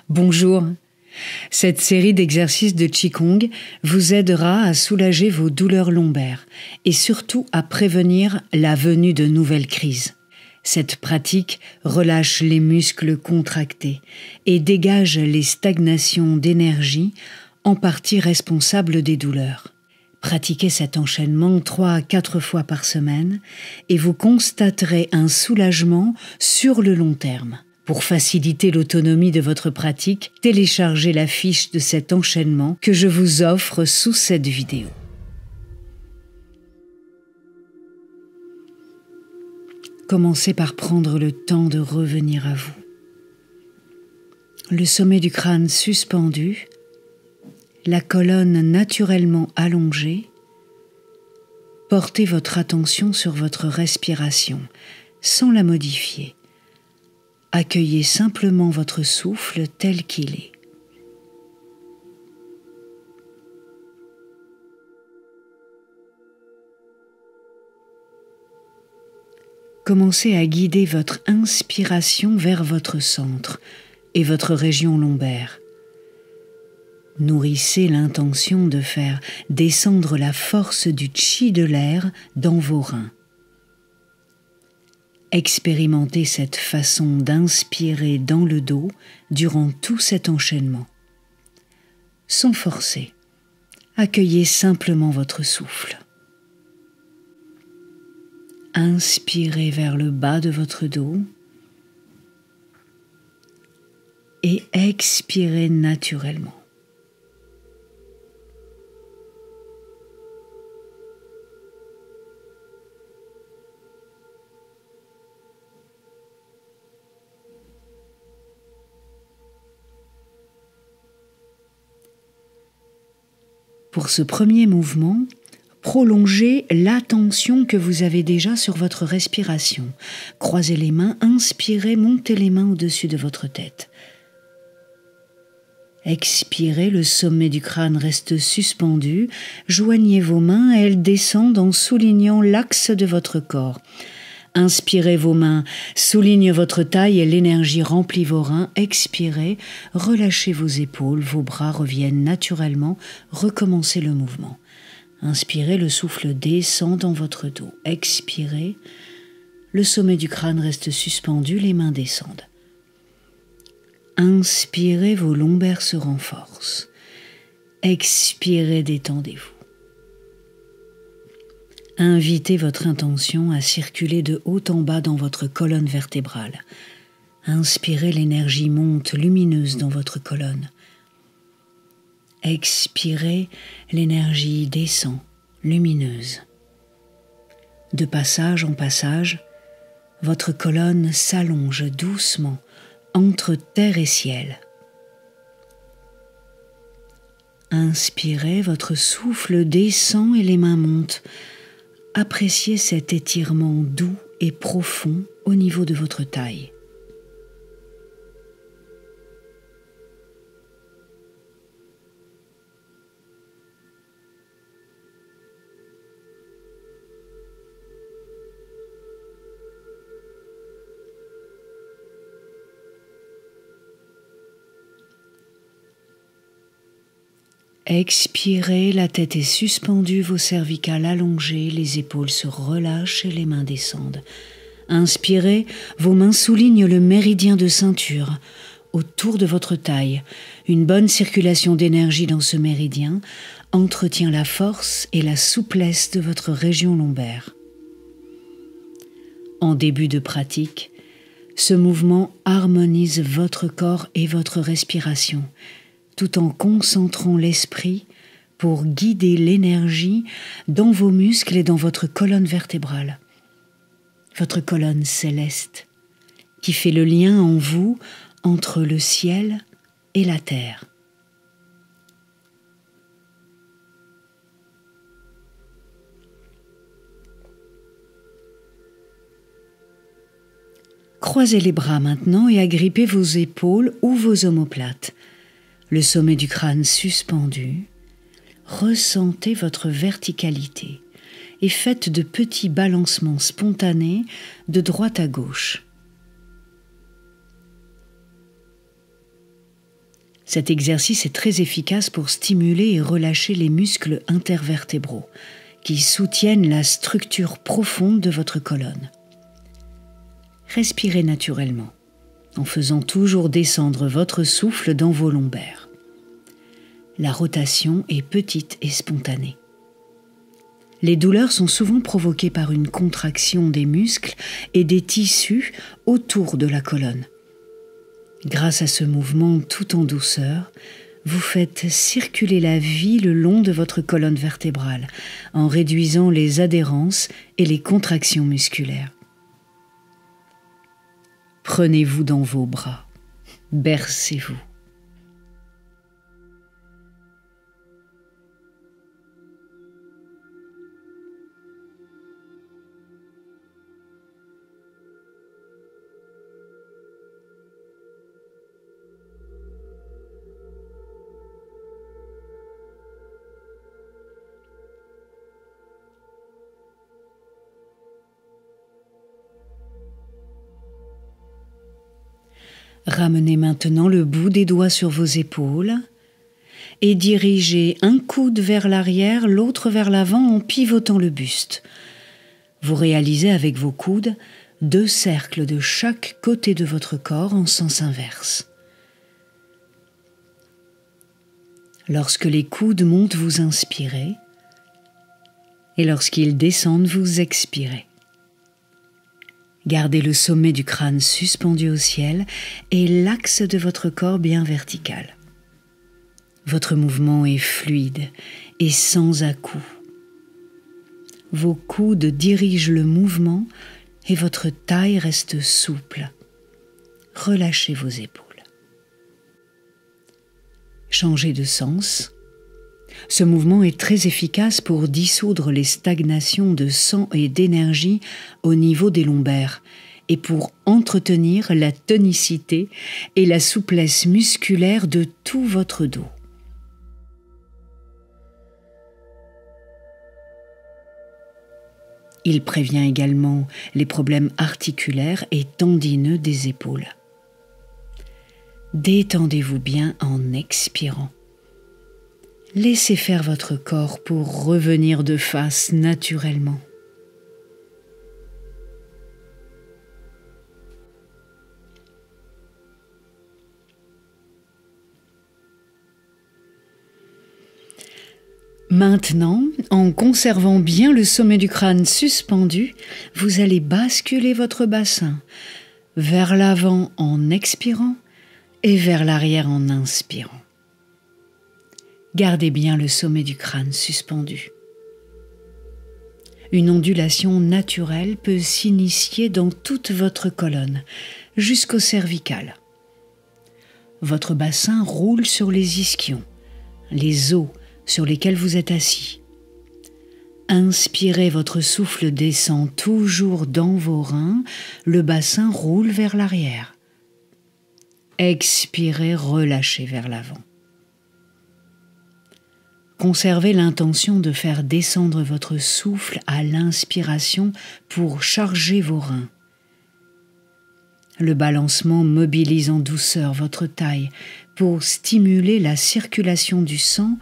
Bonjour. Cette série d'exercices de Qigong vous aidera à soulager vos douleurs lombaires et surtout à prévenir la venue de nouvelles crises. Cette pratique relâche les muscles contractés et dégage les stagnations d'énergie en partie responsables des douleurs. Pratiquez cet enchaînement 3 à 4 fois par semaine et vous constaterez un soulagement sur le long terme. Pour faciliter l'autonomie de votre pratique, téléchargez la fiche de cet enchaînement que je vous offre sous cette vidéo. Commencez par prendre le temps de revenir à vous. Le sommet du crâne suspendu, la colonne naturellement allongée. Portez votre attention sur votre respiration sans la modifier. Accueillez simplement votre souffle tel qu'il est. Commencez à guider votre inspiration vers votre centre et votre région lombaire. Nourrissez l'intention de faire descendre la force du Qi de l'air dans vos reins. Expérimentez cette façon d'inspirer dans le dos durant tout cet enchaînement. Sans forcer, accueillez simplement votre souffle. Inspirez vers le bas de votre dos et expirez naturellement. Pour ce premier mouvement, prolongez l'attention que vous avez déjà sur votre respiration. Croisez les mains, inspirez, montez les mains au-dessus de votre tête. Expirez, le sommet du crâne reste suspendu. Joignez vos mains, elles descendent en soulignant l'axe de votre corps. Inspirez, vos mains soulignent votre taille et l'énergie remplit vos reins. Expirez, relâchez vos épaules, vos bras reviennent naturellement. Recommencez le mouvement. Inspirez, le souffle descend dans votre dos. Expirez, le sommet du crâne reste suspendu, les mains descendent. Inspirez, vos lombaires se renforcent. Expirez, détendez-vous. Invitez votre intention à circuler de haut en bas dans votre colonne vertébrale. Inspirez, l'énergie monte lumineuse dans votre colonne. Expirez, l'énergie descend lumineuse. De passage en passage, votre colonne s'allonge doucement entre terre et ciel. Inspirez, votre souffle descend et les mains montent. Appréciez cet étirement doux et profond au niveau de votre taille. Expirez, la tête est suspendue, vos cervicales allongées, les épaules se relâchent et les mains descendent. Inspirez, vos mains soulignent le méridien de ceinture autour de votre taille. Une bonne circulation d'énergie dans ce méridien entretient la force et la souplesse de votre région lombaire. En début de pratique, ce mouvement harmonise votre corps et votre respiration, tout en concentrant l'esprit pour guider l'énergie dans vos muscles et dans votre colonne vertébrale. Votre colonne céleste, qui fait le lien en vous entre le ciel et la terre. Croisez les bras maintenant et agrippez vos épaules ou vos omoplates. Le sommet du crâne suspendu, ressentez votre verticalité et faites de petits balancements spontanés de droite à gauche. Cet exercice est très efficace pour stimuler et relâcher les muscles intervertébraux qui soutiennent la structure profonde de votre colonne. Respirez naturellement en faisant toujours descendre votre souffle dans vos lombaires. La rotation est petite et spontanée. Les douleurs sont souvent provoquées par une contraction des muscles et des tissus autour de la colonne. Grâce à ce mouvement tout en douceur, vous faites circuler la vie le long de votre colonne vertébrale en réduisant les adhérences et les contractions musculaires. Prenez-vous dans vos bras, bercez-vous. Ramenez maintenant le bout des doigts sur vos épaules et dirigez un coude vers l'arrière, l'autre vers l'avant en pivotant le buste. Vous réalisez avec vos coudes 2 cercles de chaque côté de votre corps en sens inverse. Lorsque les coudes montent, vous inspirez et lorsqu'ils descendent, vous expirez. Gardez le sommet du crâne suspendu au ciel et l'axe de votre corps bien vertical. Votre mouvement est fluide et sans à-coups. Vos coudes dirigent le mouvement et votre taille reste souple. Relâchez vos épaules. Changez de sens. Ce mouvement est très efficace pour dissoudre les stagnations de sang et d'énergie au niveau des lombaires et pour entretenir la tonicité et la souplesse musculaire de tout votre dos. Il prévient également les problèmes articulaires et tendineux des épaules. Détendez-vous bien en expirant. Laissez faire votre corps pour revenir de face naturellement. Maintenant, en conservant bien le sommet du crâne suspendu, vous allez basculer votre bassin vers l'avant en expirant et vers l'arrière en inspirant. Gardez bien le sommet du crâne suspendu. Une ondulation naturelle peut s'initier dans toute votre colonne, jusqu'au cervical. Votre bassin roule sur les ischions, les os sur lesquels vous êtes assis. Inspirez, votre souffle descend toujours dans vos reins, le bassin roule vers l'arrière. Expirez, relâchez vers l'avant. Conservez l'intention de faire descendre votre souffle à l'inspiration pour charger vos reins. Le balancement mobilise en douceur votre taille pour stimuler la circulation du sang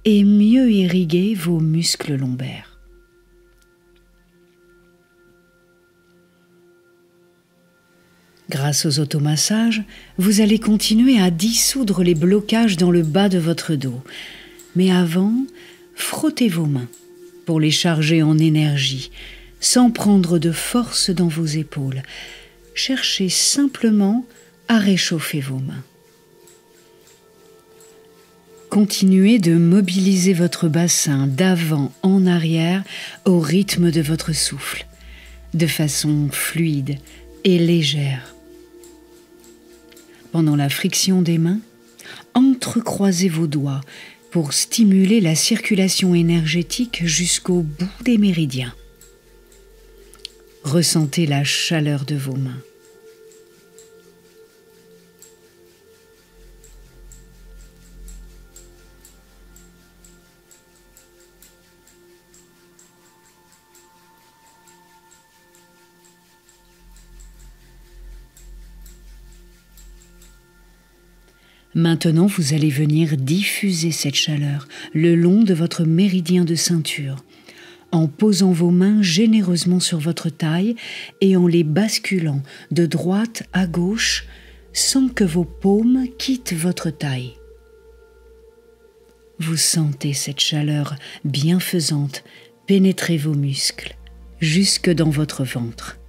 et mieux irriguer vos muscles lombaires. Grâce aux automassages, vous allez continuer à dissoudre les blocages dans le bas de votre dos. Mais avant, frottez vos mains pour les charger en énergie, sans prendre de force dans vos épaules. Cherchez simplement à réchauffer vos mains. Continuez de mobiliser votre bassin d'avant en arrière au rythme de votre souffle, de façon fluide et légère. Pendant la friction des mains, entrecroisez vos doigts pour stimuler la circulation énergétique jusqu'au bout des méridiens. Ressentez la chaleur de vos mains. Maintenant, vous allez venir diffuser cette chaleur le long de votre méridien de ceinture, en posant vos mains généreusement sur votre taille et en les basculant de droite à gauche sans que vos paumes quittent votre taille. Vous sentez cette chaleur bienfaisante pénétrer vos muscles jusque dans votre ventre.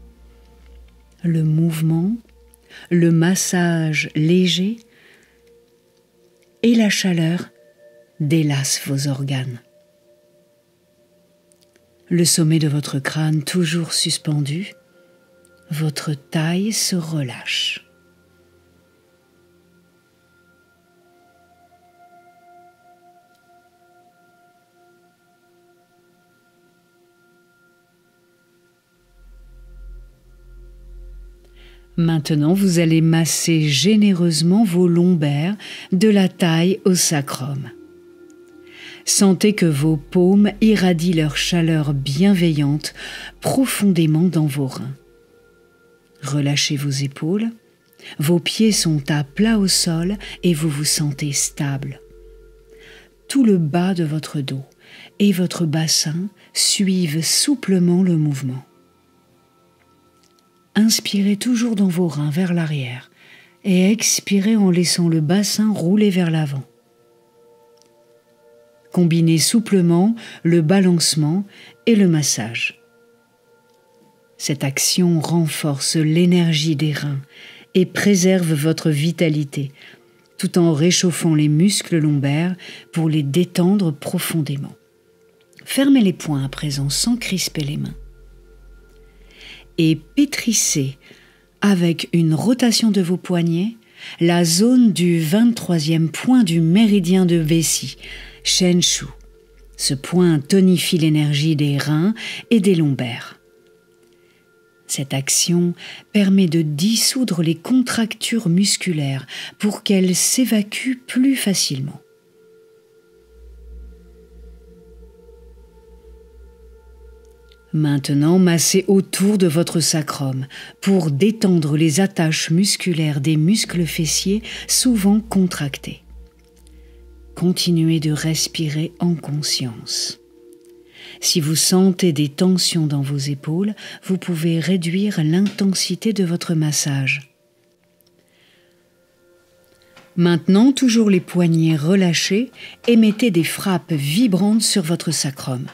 Le mouvement, le massage léger et la chaleur délassent vos organes. Le sommet de votre crâne toujours suspendu, votre taille se relâche. Maintenant, vous allez masser généreusement vos lombaires de la taille au sacrum. Sentez que vos paumes irradient leur chaleur bienveillante profondément dans vos reins. Relâchez vos épaules, vos pieds sont à plat au sol et vous vous sentez stable. Tout le bas de votre dos et votre bassin suivent souplement le mouvement. Inspirez toujours dans vos reins vers l'arrière et expirez en laissant le bassin rouler vers l'avant. Combinez souplement le balancement et le massage. Cette action renforce l'énergie des reins et préserve votre vitalité, tout en réchauffant les muscles lombaires pour les détendre profondément. Fermez les poings à présent sans crisper les mains. Et pétrissez avec une rotation de vos poignets la zone du 23e point du méridien de vessie, Shen Shu. Ce point tonifie l'énergie des reins et des lombaires. Cette action permet de dissoudre les contractures musculaires pour qu'elles s'évacuent plus facilement. Maintenant, massez autour de votre sacrum pour détendre les attaches musculaires des muscles fessiers souvent contractés. Continuez de respirer en conscience. Si vous sentez des tensions dans vos épaules, vous pouvez réduire l'intensité de votre massage. Maintenant, toujours les poignets relâchés, émettez des frappes vibrantes sur votre sacrum.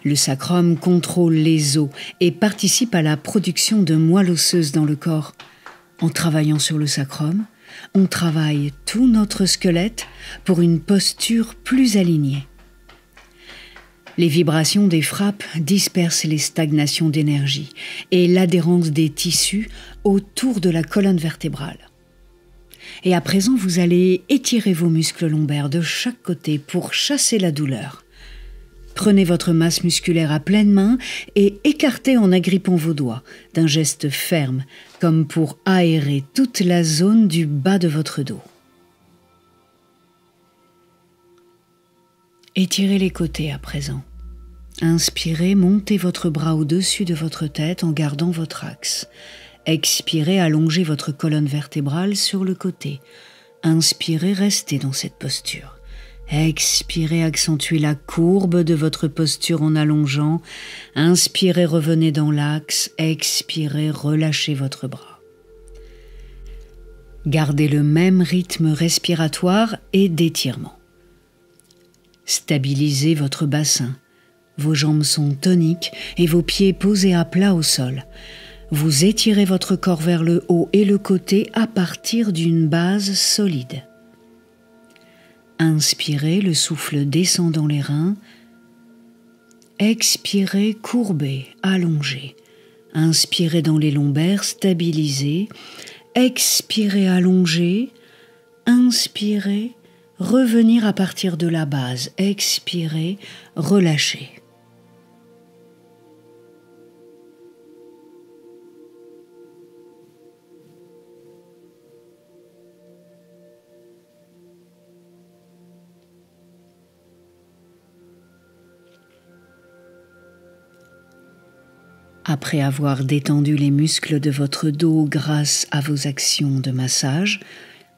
Le sacrum contrôle les os et participe à la production de moelle osseuse dans le corps. En travaillant sur le sacrum, on travaille tout notre squelette pour une posture plus alignée. Les vibrations des frappes dispersent les stagnations d'énergie et l'adhérence des tissus autour de la colonne vertébrale. Et à présent, vous allez étirer vos muscles lombaires de chaque côté pour chasser la douleur. Prenez votre masse musculaire à pleine main et écartez en agrippant vos doigts, d'un geste ferme, comme pour aérer toute la zone du bas de votre dos. Étirez les côtés à présent. Inspirez, montez votre bras au-dessus de votre tête en gardant votre axe. Expirez, allongez votre colonne vertébrale sur le côté. Inspirez, restez dans cette posture. Expirez, accentuez la courbe de votre posture en allongeant. Inspirez, revenez dans l'axe. Expirez, relâchez votre bras. Gardez le même rythme respiratoire et d'étirement. Stabilisez votre bassin. Vos jambes sont toniques et vos pieds posés à plat au sol. Vous étirez votre corps vers le haut et le côté à partir d'une base solide. Inspirez, le souffle descend dans les reins. Expirez, courbez, allongez. Inspirez dans les lombaires, stabilisez. Expirez, allongez. Inspirez, revenir à partir de la base. Expirez, relâchez. Après avoir détendu les muscles de votre dos grâce à vos actions de massage,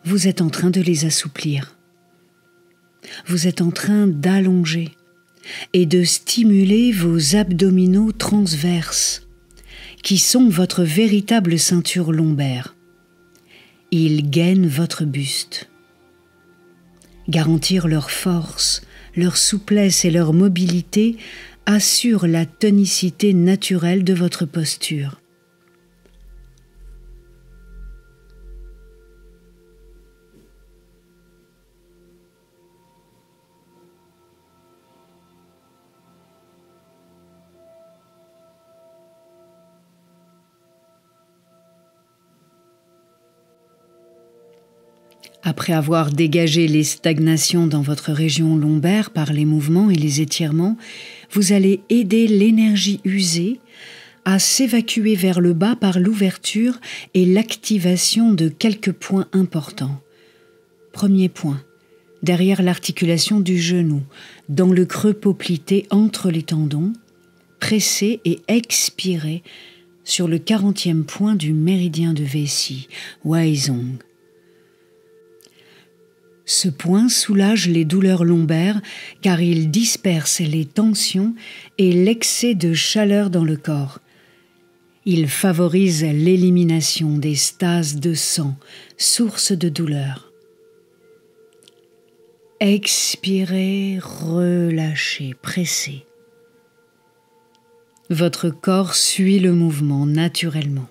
vous êtes en train de les assouplir. Vous êtes en train d'allonger et de stimuler vos abdominaux transverses, qui sont votre véritable ceinture lombaire. Ils gainent votre buste. Garantir leur force, leur souplesse et leur mobilité assure la tonicité naturelle de votre posture. Après avoir dégagé les stagnations dans votre région lombaire par les mouvements et les étirements, vous allez aider l'énergie usée à s'évacuer vers le bas par l'ouverture et l'activation de quelques points importants. Premier point, derrière l'articulation du genou, dans le creux poplité entre les tendons, pressez et expirez sur le 40e point du méridien de Vessie, Huaizhong. Ce point soulage les douleurs lombaires car il disperse les tensions et l'excès de chaleur dans le corps. Il favorise l'élimination des stases de sang, source de douleur. Expirez, relâchez, pressez. Votre corps suit le mouvement naturellement.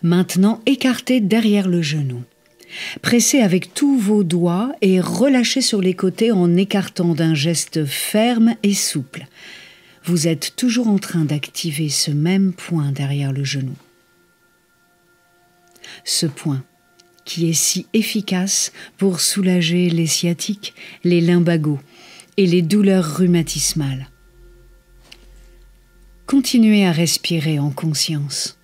Maintenant, écartez derrière le genou. Pressez avec tous vos doigts et relâchez sur les côtés en écartant d'un geste ferme et souple. Vous êtes toujours en train d'activer ce même point derrière le genou. Ce point qui est si efficace pour soulager les sciatiques, les lumbagos et les douleurs rhumatismales. Continuez à respirer en conscience.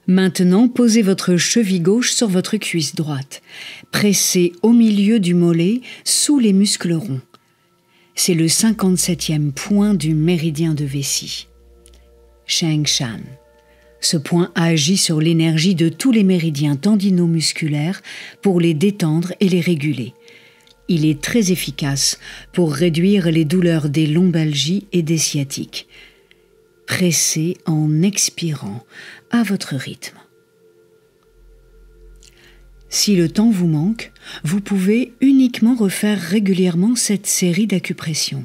Maintenant, posez votre cheville gauche sur votre cuisse droite. Pressez au milieu du mollet, sous les muscles ronds. C'est le 57e point du méridien de Vessie. Sheng Shan. Ce point agit sur l'énergie de tous les méridiens tendinomusculaires pour les détendre et les réguler. Il est très efficace pour réduire les douleurs des lombalgies et des sciatiques. Pressez en expirant à votre rythme. Si le temps vous manque, vous pouvez uniquement refaire régulièrement cette série d'acupressions.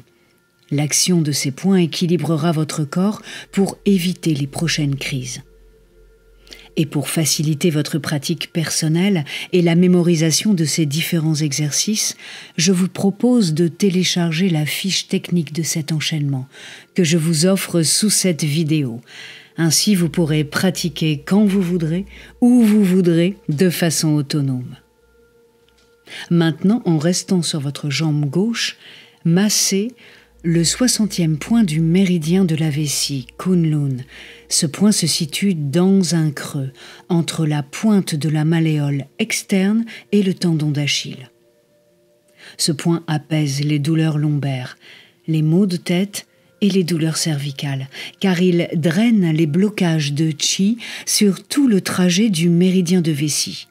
L'action de ces points équilibrera votre corps pour éviter les prochaines crises. Et pour faciliter votre pratique personnelle et la mémorisation de ces différents exercices, je vous propose de télécharger la fiche technique de cet enchaînement que je vous offre sous cette vidéo. Ainsi, vous pourrez pratiquer quand vous voudrez, où vous voudrez, de façon autonome. Maintenant, en restant sur votre jambe gauche, massez le 60e point du méridien de la vessie, Kunlun. Ce point se situe dans un creux, entre la pointe de la malléole externe et le tendon d'Achille. Ce point apaise les douleurs lombaires, les maux de tête et les douleurs cervicales, car il draine les blocages de chi sur tout le trajet du méridien de Vessie.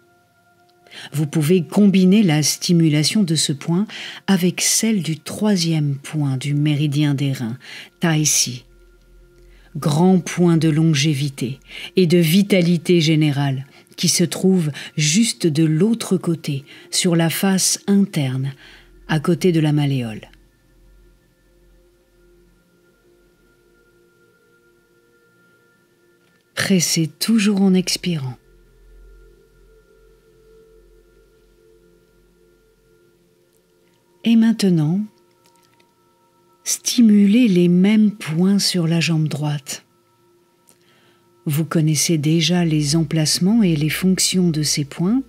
Vous pouvez combiner la stimulation de ce point avec celle du 3e point du méridien des reins, Tai Si. Grand point de longévité et de vitalité générale qui se trouve juste de l'autre côté, sur la face interne, à côté de la malléole. Pressez toujours en expirant. Et maintenant, stimulez les mêmes points sur la jambe droite. Vous connaissez déjà les emplacements et les fonctions de ces points,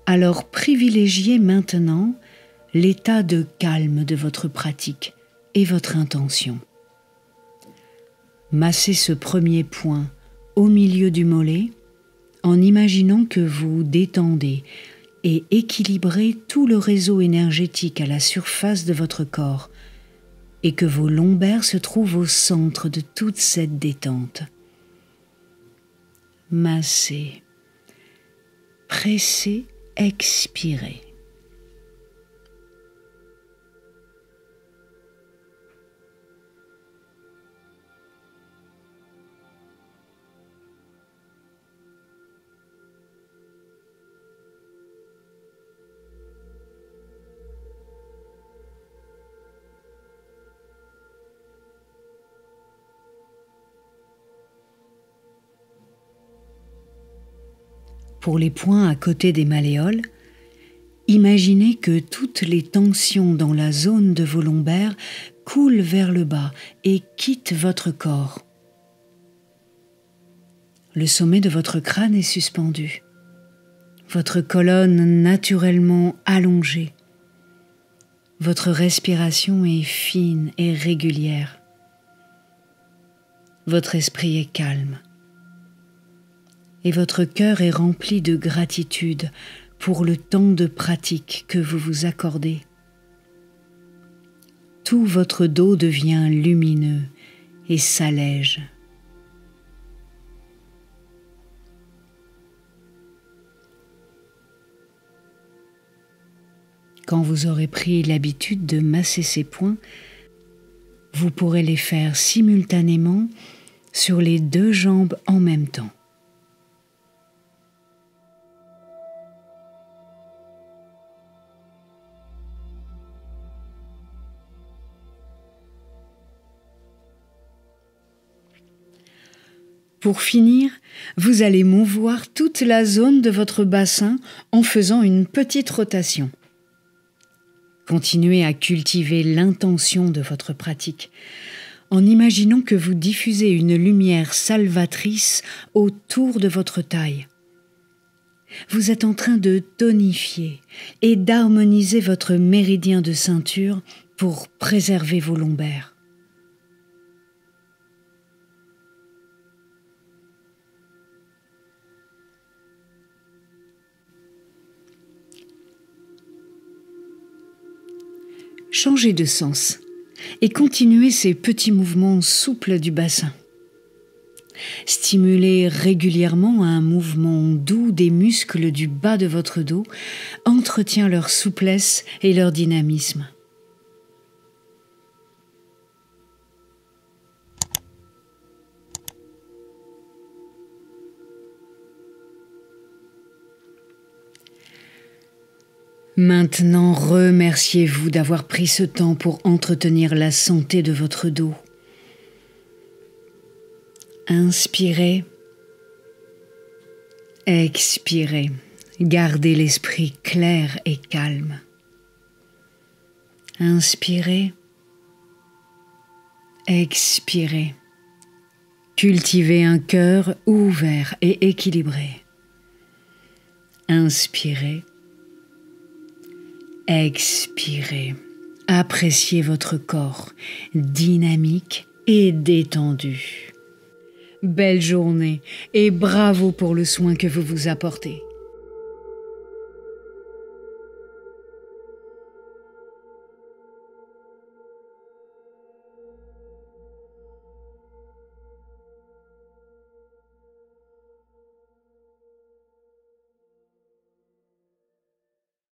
alors privilégiez maintenant l'état de calme de votre pratique et votre intention. Massez ce premier point au milieu du mollet en imaginant que vous détendez et équilibrez tout le réseau énergétique à la surface de votre corps et que vos lombaires se trouvent au centre de toute cette détente. Massez, pressez, expirez. Pour les points à côté des malléoles, imaginez que toutes les tensions dans la zone de vos lombaires coulent vers le bas et quittent votre corps. Le sommet de votre crâne est suspendu, votre colonne naturellement allongée. Votre respiration est fine et régulière. Votre esprit est calme. Et votre cœur est rempli de gratitude pour le temps de pratique que vous vous accordez. Tout votre dos devient lumineux et s'allège. Quand vous aurez pris l'habitude de masser ces points, vous pourrez les faire simultanément sur les 2 jambes en même temps. Pour finir, vous allez mouvoir toute la zone de votre bassin en faisant une petite rotation. Continuez à cultiver l'intention de votre pratique en imaginant que vous diffusez une lumière salvatrice autour de votre taille. Vous êtes en train de tonifier et d'harmoniser votre méridien de ceinture pour préserver vos lombaires. Changez de sens et continuez ces petits mouvements souples du bassin. Stimulez régulièrement un mouvement doux des muscles du bas de votre dos, entretient leur souplesse et leur dynamisme. Maintenant, remerciez-vous d'avoir pris ce temps pour entretenir la santé de votre dos. Inspirez, expirez, gardez l'esprit clair et calme. Inspirez, expirez, cultivez un cœur ouvert et équilibré. Inspirez, expirez, appréciez votre corps dynamique et détendu. Belle journée et bravo pour le soin que vous vous apportez.